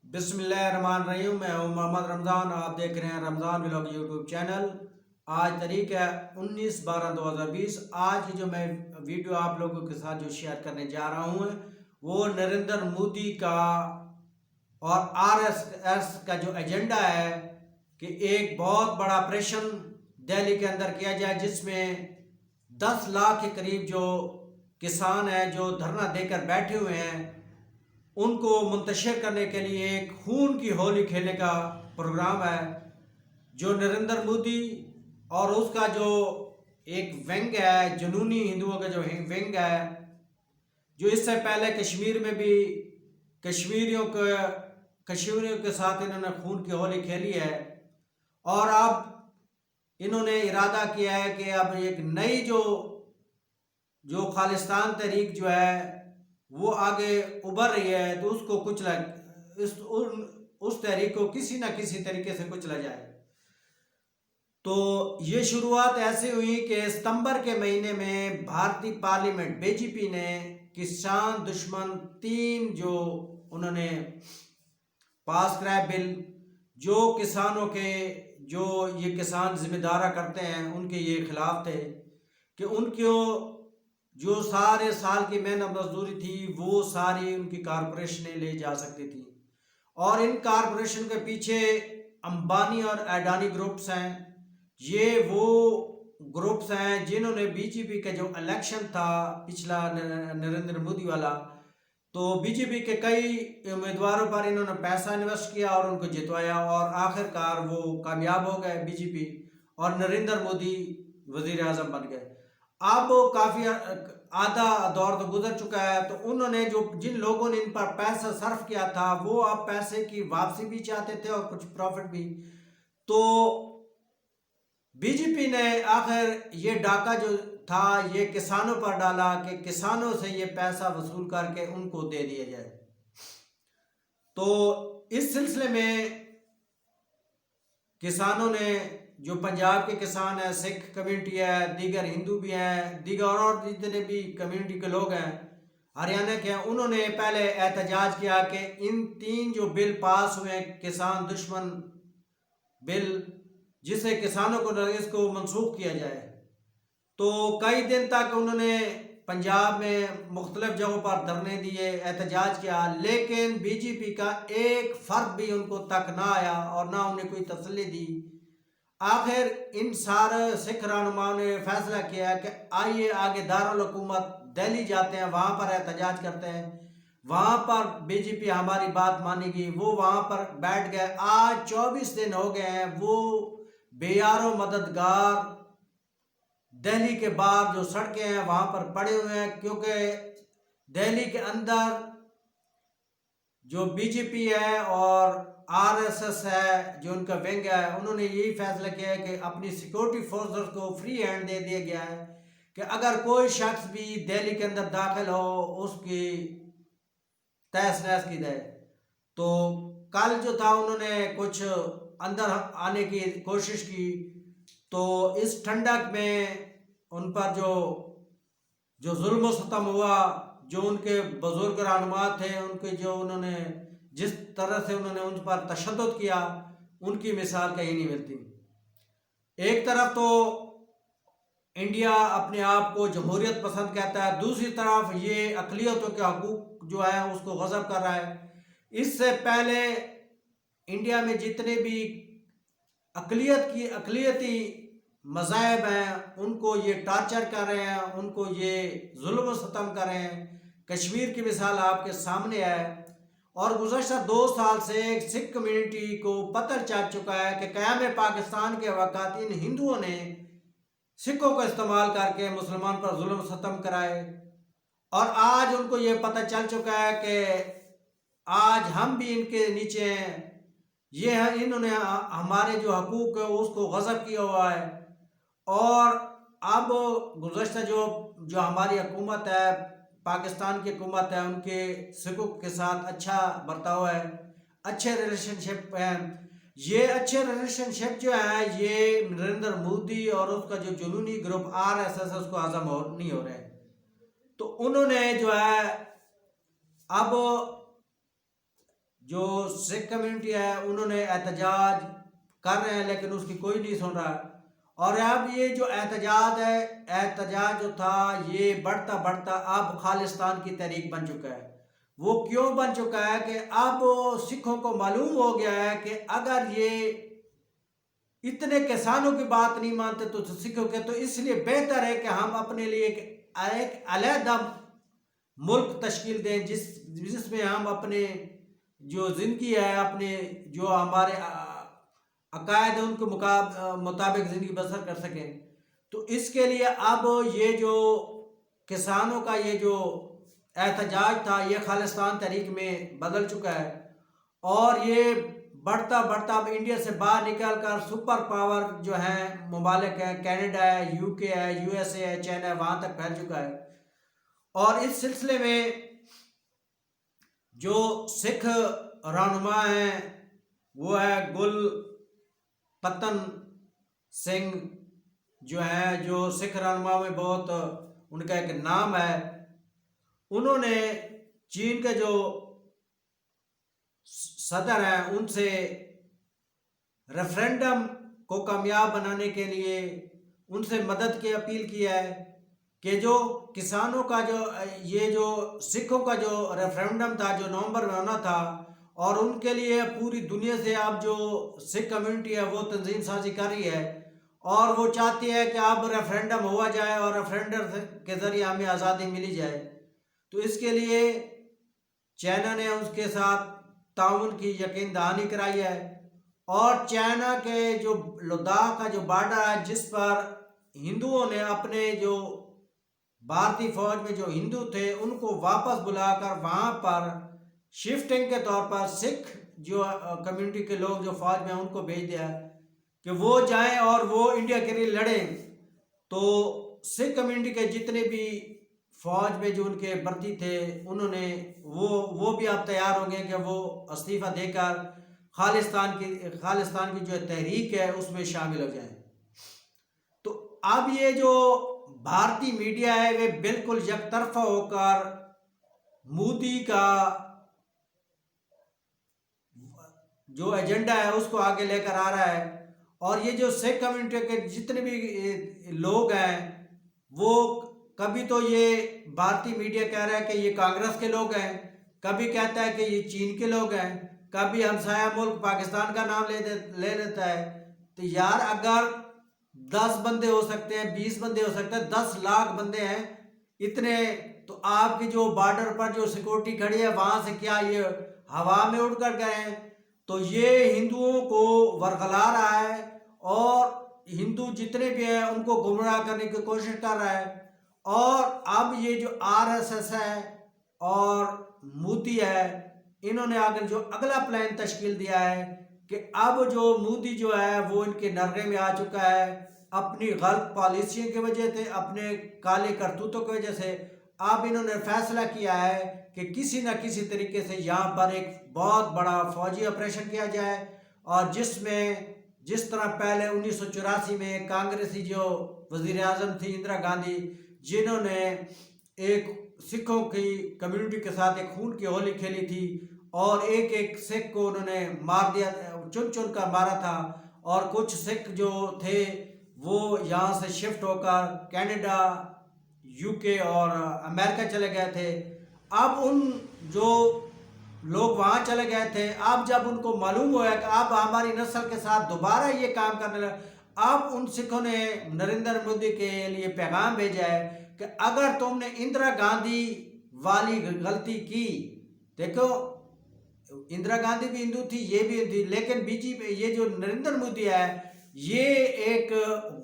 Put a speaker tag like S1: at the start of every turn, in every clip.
S1: बिस्मिल्लाहिर्रहमानिर्रहीम। मैं हूं मोहम्मद रमज़ान। आप देख रहे हैं रमज़ान व्लॉग यूट्यूब चैनल। आज तारीख है 19/12/2020। आज की जो मैं वीडियो आप लोगों के साथ जो शेयर करने जा रहा हूं वो नरेंद्र मोदी का और आरएसएस का जो एजेंडा है कि एक बहुत बड़ा ऑपरेशन दिल्ली के अंदर किया जाए, जिसमें 10 लाख के करीब जो किसान हैं जो धरना देकर बैठे हुए हैं उनको मुंतशिर करने के लिए एक खून की होली खेलने का प्रोग्राम है। जो नरेंद्र मोदी और उसका जो एक विंग है, जुनूनी हिंदुओं का जो विंग है, जो इससे पहले कश्मीर में भी कश्मीरियों के साथ इन्होंने खून की होली खेली है, और अब इन्होंने इरादा किया है कि अब एक नई जो खालिस्तान तहरीक जो है वो आगे उभर रही है, तो उसको उस तहरीक को किसी ना किसी तरीके से कुचला जाए। तो ये शुरुआत ऐसे हुई कि सितंबर के महीने में भारतीय पार्लियामेंट बीजेपी ने किसान दुश्मन 3 जो उन्होंने पास कराए बिल, जो किसानों के जो ये किसान जिम्मेदारा करते हैं उनके ये खिलाफ थे कि उनको जो सारे साल की मेहनत मजदूरी थी वो सारी उनकी कारपोरेशनें ले जा सकती थी। और इन कारपोरेशन के पीछे अंबानी और अडानी ग्रुप्स हैं। ये वो ग्रुप्स हैं जिन्होंने बीजेपी का जो इलेक्शन था पिछला नरेंद्र मोदी वाला, तो बीजेपी के कई उम्मीदवारों पर इन्होंने पैसा इन्वेस्ट किया और उनको जितवाया, और आखिरकार वो कामयाब हो गए बीजेपी, और नरेंद्र मोदी वजीर आजम बन गए। अब काफ़ी आधा दौर तो गुजर चुका है, तो उन्होंने जो जिन लोगों ने इन पर पैसा सर्फ किया था वो अब पैसे की वापसी भी चाहते थे और कुछ प्रॉफिट भी। तो बीजेपी ने आखिर ये डाका जो था ये किसानों पर डाला कि किसानों से ये पैसा वसूल करके उनको दे दिया जाए। तो इस सिलसिले में किसानों ने, जो पंजाब के किसान हैं, सिख कम्युनिटी है, दीगर हिंदू भी हैं, दीगर और जितने भी कम्युनिटी के लोग हैं हरियाणा के हैं, उन्होंने पहले एहतजाज किया कि इन 3 जो बिल पास हुए किसान दुश्मन बिल, जिसे किसानों को इसको मनसूख किया जाए। तो कई दिन तक उन्होंने पंजाब में मुख्तलिफ जगहों पर धरने दिए, एहतजाज किया, लेकिन बीजेपी का एक फर्द भी उनको तक ना आया और ना उन्हें कोई तसल्ली दी। आखिर इन सारे सिख रहनुमाओं ने फैसला किया कि आइए आगे दारुल हुकूमत दिल्ली जाते हैं, वहाँ पर एहतजाज करते हैं, वहाँ पर बीजेपी हमारी बात मानेगी। वो वहाँ पर बैठ गए। आज 24 दिन हो गए हैं, वो बेयारो मददगार दिल्ली के बाहर जो सड़कें हैं वहाँ पर पड़े हुए हैं, क्योंकि दिल्ली के अंदर जो बीजेपी है और आरएसएस है जो उनका विंग है, उन्होंने यही फैसला किया है कि अपनी सिक्योरिटी फोर्सेस को फ्री हैंड दे दिया गया है कि अगर कोई शख्स भी दिल्ली के अंदर दाखिल हो उसकी तहस नहस की जाए। तो कल जो था उन्होंने कुछ अंदर आने की कोशिश की, तो इस ठंडक में उन पर जो जुल्म सतम हुआ, जो उनके बुजुर्ग रहनुमा थे, उनके जो उन्होंने जिस तरह से उन्होंने उन पर तशद्दुद किया, उनकी मिसाल कहीं नहीं मिलती। एक तरफ तो इंडिया अपने आप को जमहूरियत पसंद कहता है, दूसरी तरफ ये अक़लियतों के हकूक़ जो है उसको गज़ब कर रहा है। इससे पहले इंडिया में जितने भी अक़लियती मज़ाहब हैं उनको ये टार्चर कर रहे हैं, उनको ये जुल्म सितम कर रहे हैं। कश्मीर की मिसाल आपके सामने है, और गुज़श्ता 2 साल से सिख कम्युनिटी को पता चल चुका है कि क़याम पाकिस्तान के वक़्त इन हिंदुओं ने सिखों को इस्तेमाल करके मुसलमान पर जुल्म सितम कराए, और आज उनको ये पता चल चुका है कि आज हम भी इनके नीचे हैं। ये है, इन्होंने हमारे जो हकूक़ है उसको गज़ब किया हुआ है। और अब गुज़श्ता जो हमारी हुकूमत है, पाकिस्तान की हुकूमत है, उनके सिखों के साथ अच्छा बर्ताव है, अच्छे रिलेशनशिप है। ये अच्छे रिलेशनशिप जो है ये नरेंद्र मोदी और उसका जो जुनूनी ग्रुप आरएसएस उसको हजम नहीं हो रहे। तो उन्होंने जो है अब जो सिख कम्युनिटी है उन्होंने एहतजाज कर रहे हैं, लेकिन उसकी कोई नहीं सुन रहा। और अब ये जो एहतजाज है, एहतजाज जो था ये बढ़ता बढ़ता अब खालिस्तान की तहरीक बन चुका है। वो क्यों बन चुका है कि अब सिखों को मालूम हो गया है कि अगर ये इतने किसानों की बात नहीं मानते तो सिखों के, तो इसलिए बेहतर है कि हम अपने लिए एक अलहदा मुल्क तश्कील दें जिसमें हम अपने जो ज़िंदगी है, अपने जो हमारे अकायद है उनके मुताबिक ज़िंदगी बसर कर सकें। तो इसके लिए अब ये जो किसानों का ये जो एहतजाज था ये खालिस्तान तहरीक में बदल चुका है। और ये बढ़ता बढ़ता अब इंडिया से बाहर निकल कर सुपर पावर जो है ममालिक है, कनाडा है, यूके है, यूएसए है, चाइना है, वहाँ तक फैल चुका है। और इस सिलसिले में जो सिख रहनुमा हैं वो है गुलपतन सिंह, जो है जो सिख रहनुमा में बहुत उनका एक नाम है। उन्होंने चीन के जो सदर हैं उनसे रेफरेंडम को कामयाब बनाने के लिए उनसे मदद की अपील की है कि जो किसानों का जो ये जो सिखों का जो रेफरेंडम था जो नवंबर में होना था, और उनके लिए पूरी दुनिया से अब जो सिख कम्युनिटी है वो तंजीम साजी कर रही है और वो चाहती है कि अब रेफरेंडम हुआ जाए और रेफरेंडम के ज़रिए हमें आज़ादी मिली जाए। तो इसके लिए चाइना ने उसके साथ ताउन की यकीन दहानी कराई है। और चाइना के जो लद्दाख का जो बॉर्डर है जिस पर हिंदुओं ने अपने जो भारतीय फौज में जो हिंदू थे उनको वापस बुलाकर वहाँ पर शिफ्टिंग के तौर पर सिख जो कम्युनिटी के लोग जो फौज में उनको भेज दिया कि वो जाएं और वो इंडिया के लिए लड़ें। तो सिख कम्युनिटी के जितने भी फौज में जो उनके भर्ती थे उन्होंने वो भी अब तैयार होंगे कि वो इस्तीफ़ा देकर खालिस्तान की जो तहरीक है उसमें शामिल हो जाएं। तो अब ये जो भारतीय मीडिया है वे बिल्कुल यकतरफा होकर मोदी का जो एजेंडा है उसको आगे लेकर आ रहा है। और ये जो सिख कम्युनिटी के जितने भी लोग हैं वो कभी तो ये भारतीय मीडिया कह रहा है कि ये कांग्रेस के लोग हैं, कभी कहता है कि ये चीन के लोग हैं, कभी हमसाया मुल्क पाकिस्तान का नाम ले लेता है। तो यार अगर 10 बंदे हो सकते हैं, 20 बंदे हो सकते हैं, 10 लाख बंदे हैं इतने, तो आपकी जो बॉर्डर पर जो सिक्योरिटी खड़ी है वहाँ से क्या ये हवा में उड़कर गए हैं? तो ये हिंदुओं को वरगला रहा है और हिंदू जितने भी हैं उनको गुमराह करने की कोशिश कर रहा है। और अब ये जो आरएसएस है और मोदी है इन्होंने आगे जो अगला प्लान तश्कील दिया है कि अब जो मोदी जो है वो इनके नरगे में आ चुका है अपनी गलत पॉलिसियों की वजह से, अपने काले करतूतों की वजह से। अब इन्होंने फैसला किया है कि किसी न किसी तरीके से यहाँ पर एक बहुत बड़ा फौजी ऑपरेशन किया जाए और जिसमें जिस तरह पहले 1984 में कांग्रेसी जो वज़ीर आज़म थी इंदिरा गांधी, जिन्होंने एक सिखों की कम्युनिटी के साथ एक खून की होली खेली थी और एक एक सिख को उन्होंने मार दिया, चुन चुन कर मारा था। और कुछ सिख जो थे वो यहाँ से शिफ्ट होकर कनाडा, यूके और अमेरिका चले गए थे। अब उन जो लोग वहाँ चले गए थे, अब जब उनको मालूम हुआ कि अब हमारी नस्ल के साथ दोबारा ये काम करने लगे, अब उन सिखों ने नरेंद्र मोदी के लिए पैगाम भेजा है कि अगर तुमने इंदिरा गांधी वाली गलती की, देखो इंदिरा गांधी भी हिंदू थी, ये भी थी, लेकिन बीजेपी ये जो नरेंद्र मोदी है ये एक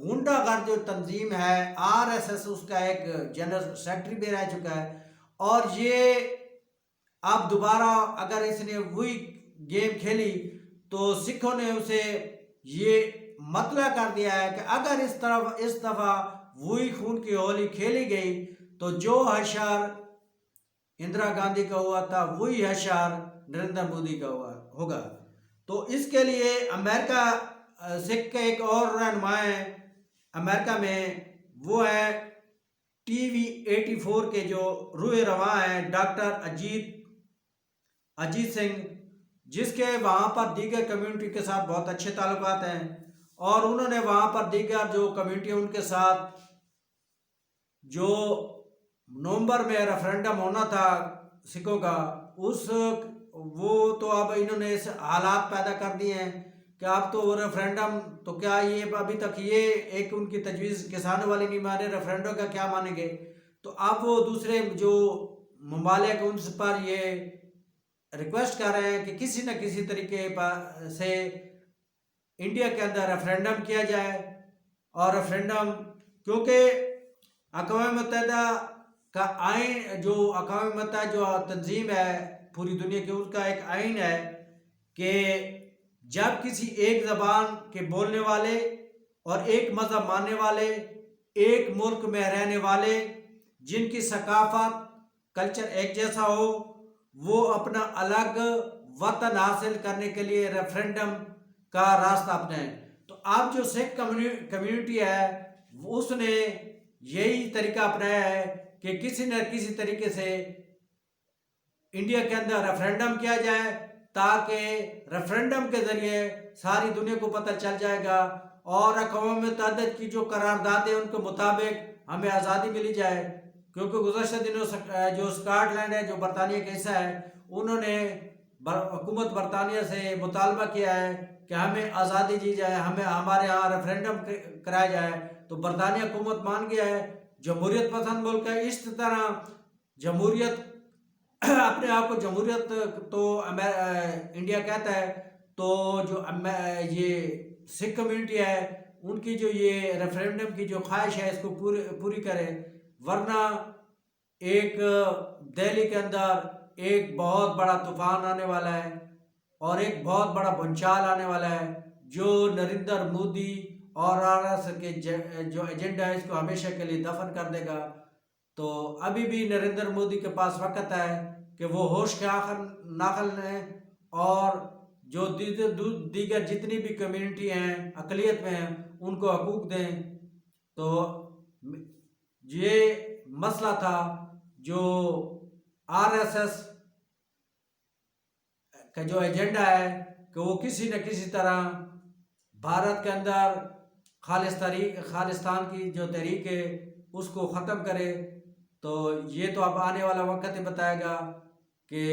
S1: गुंडागर्द जो तंजीम है आरएसएस उसका एक जनरल सेक्रेटरी भी रह चुका है। और ये अब दोबारा अगर इसने वही गेम खेली तो सिखों ने उसे ये मतला कर दिया है कि अगर इस दफ़ा वही खून की होली खेली गई तो जो हशर इंदिरा गांधी का हुआ था वही हशर नरेंद्र मोदी का होगा। तो इसके लिए अमेरिका सिख के एक और रहनुमा है अमेरिका में, वो है टीवी 84 के जो रूए रवा हैं डॉक्टर अजीत सिंह। जिसके वहाँ पर दीगर कम्युनिटी के साथ बहुत अच्छे ताल्लुकात हैं, और उन्होंने वहाँ पर दीगर जो कम्युनिटी उनके साथ जो नवंबर में रेफरेंडम होना था सिखों का, उस वो तो अब इन्होंने इस हालात पैदा कर दिए हैं कि अब तो वो रेफरेंडम तो क्या, ये अभी तक ये एक उनकी तजवीज़ किसानों वाले नहीं माने, रेफरेंडम का क्या मानेंगे। तो अब वो दूसरे जो ममालिक उन पर ये रिक्वेस्ट कर रहे हैं कि किसी न किसी तरीके से इंडिया के अंदर रेफरेंडम किया जाए। और रेफरेंडम, क्योंकि अक़वाम मुत्तहिदा का आइन, जो अक़वाम मुत्तहिदा जो तंजीम है पूरी दुनिया की, उसका एक आइन है कि जब किसी एक ज़बान के बोलने वाले और एक मज़हब मानने वाले एक मुल्क में रहने वाले जिनकी सकाफत कल्चर एक जैसा हो, वो अपना अलग वतन हासिल करने के लिए रेफरेंडम का रास्ता अपनाएं। तो अब जो सिख कम्युनिटी है उसने यही तरीका अपनाया है कि किसी न किसी तरीके से इंडिया के अंदर रेफरेंडम किया जाए, ताकि रेफरेंडम के ज़रिए सारी दुनिया को पता चल जाएगा और अक़वाम मुत्तहिदा की जो करारदाद है उनके मुताबिक हमें आज़ादी मिली जाए। क्योंकि गुज़श्ता दिनों जो स्कॉटलैंड है, जो बरतानिया का हिस्सा है, उन्होंने हुकूमत बरतानिया से मुतालबा किया है कि हमें आज़ादी दी जाए, हमें हमारे यहाँ रेफरेंडम कराया जाए। तो बरतानिया हुकूमत मान गया है, जमहूरियत पसंद मुल्क है। इस तरह जमहूरियत अपने आप को जमहूरियत तो इंडिया कहता है, तो जो ये सिख कम्युनिटी है उनकी जो ये रेफरेंडम की जो ख्वाहिश है इसको पूरी करे, वरना एक दिल्ली के अंदर एक बहुत बड़ा तूफान आने वाला है और एक बहुत बड़ा भूचाल आने वाला है, जो नरेंद्र मोदी और आरएसएस के जो एजेंडा है इसको हमेशा के लिए दफन कर देगा। तो अभी भी नरेंद्र मोदी के पास वक्त है कि वो होश के आखिर नाखल लें और जो दीगर जितनी भी कम्युनिटी हैं अकलियत में हैं उनको हकूक़ दें। तो ये मसला था जो आरएसएस का जो एजेंडा है कि वो किसी न किसी तरह भारत के अंदर खालिस्तान की जो तहरीक है उसको ख़त्म करे। तो ये तो अब आने वाला वक्त ही बताएगा कि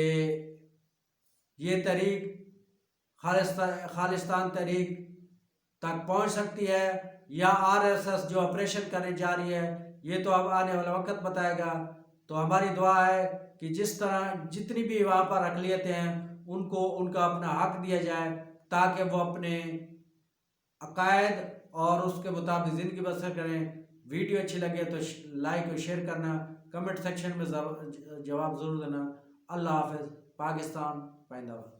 S1: ये तहरीक खालिस्तान तहरीक तक पहुंच सकती है या आरएसएस जो ऑपरेशन करने जा रही है, ये तो अब आने वाला वक्त बताएगा। तो हमारी दुआ है कि जिस तरह जितनी भी वहाँ पर अक़लियतें हैं उनको उनका अपना हक दिया जाए, ताकि वो अपने अकायद और उसके मुताबिक ज़िंदगी बसर करें। वीडियो अच्छी लगे तो लाइक और शेयर करना, कमेंट सेक्शन में जवाब ज़रूर देना। अल्लाह हाफ़िज़। पाकिस्तान जिंदाबाद।